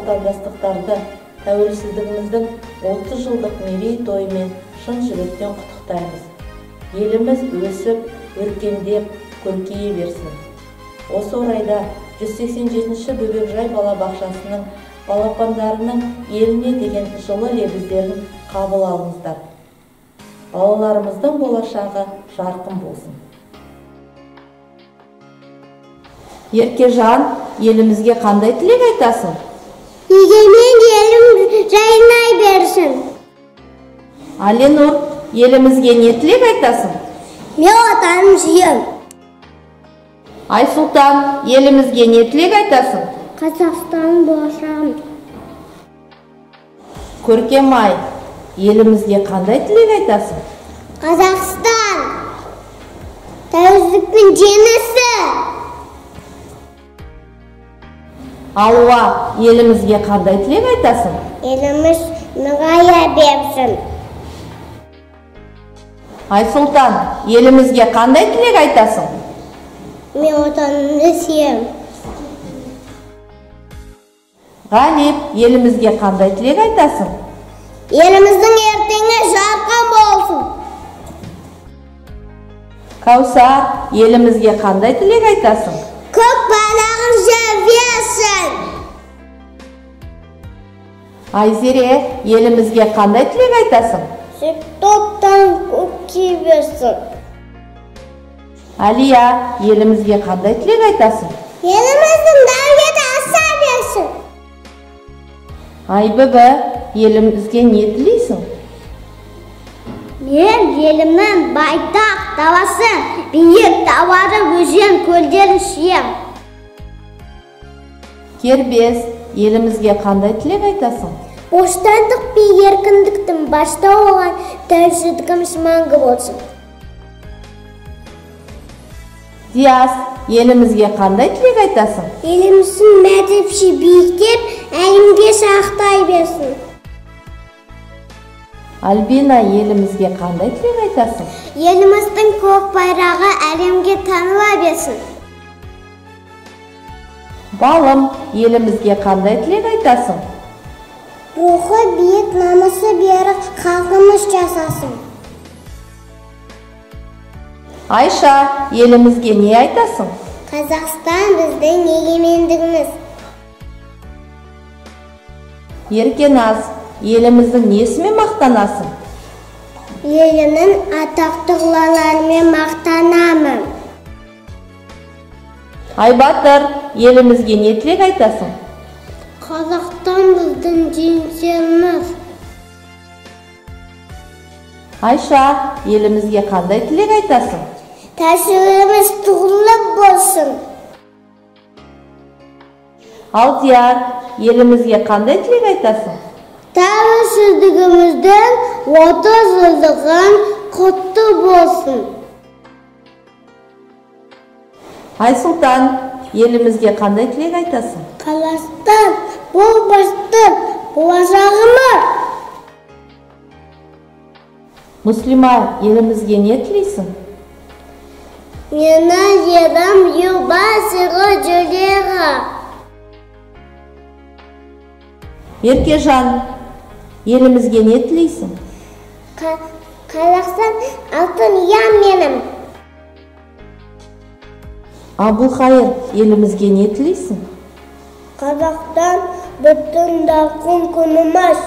отандастықтарды тәуелсіздігіміздің 30 жылдық мерейтойымен шын жүректен құттықтаймыз. Еліміз өсіп, өркендеп, көркейе берсін. Осы орайда 187-ші Бөбекжай балабақшасының балапандарының еліне деген жылы лебіздерін қабыл алыңыздар. Балаларымыздың болашағы жарқын болсын. Еркежан, елімізге қандай тілек айтасың? Егемен елім жайнай берсін. Аленур, елімізге не тілек айтасың? Мен отаным сүйем. Айсұлтан, елімізге не тілек айтасың? Қазақстанның болашағын. Көркемай, елімізге қандай тілек айтасың? Қазақстан тәуелсіздіктің жеңісі. Алуа, елімізге қандай тілек айтасың? Еліміз нығая берсін. Айсұлтан, елімізге қандай тілек айтасың? Мен отанымды сүйем. Ғалип, елімізге қандай тілек айтасың? Еліміздің ертеңі жарқын болсын. Каусар, елімізге қандай тілек айтасың? Көк байлығын жебесін. Айзере, елімізге қандай тілек айтасың? Топтан көкке берсін. Алия, елімізге қандай тілек айтасың? Еліміздің дәулеті аса берсін. Айбібі, елімізге не тілейсің? Мен елімнің байтақ даласын, биік таулары, өзен, көлдерін сүйем. Кербез, елімізге қандай тілек айтасың? Бостандық пен еркіндіктің бастауы olan тәуелсіздігіміз мәңгі болсын. Диас, елімізге қандай тілек айтасың? Еліміздің мәртебесі биіктеп, әлемге сақтай берсін. Альбина, елімізге қандай тілек айтасың? Еліміздің көк байрағы әлемге таныла берсін. Балым, елімізге қандай тілек айтасың? Рухы биік, намысы берік халқымыз жасасын. Айша, елімізге не айтасың? Қазақстан біздің егемендігіміз. Еркеназ, еліміздің несімен мақтанасың? Елімнің атақты ғұламаларымен мақтанамын. Айбатыр, елімізге не тілек айтасың? Қазақстан біздің жеңісіміз. Айша, елімізге қандай тілек айтасың? Тәсіліміз тұғылып болсын. Алдияр, елімізге қандай тілек айтасың? Тәуелсіздігіміздің 30 жылдығын құтты болсын. Айсұлтан, елімізге қандай тілек айтасың? Қазақстан бұл бастық болашағымыз. Мұслима, елімізге не тілейсің? Менің жерім елбасыға жүрегі. Еркежан, елімізге не тілейсің? Қазақстан алтын ям менім. Абылхайыр, елімізге не тілейсің? Қазақстан бүтін дарқын күніміз.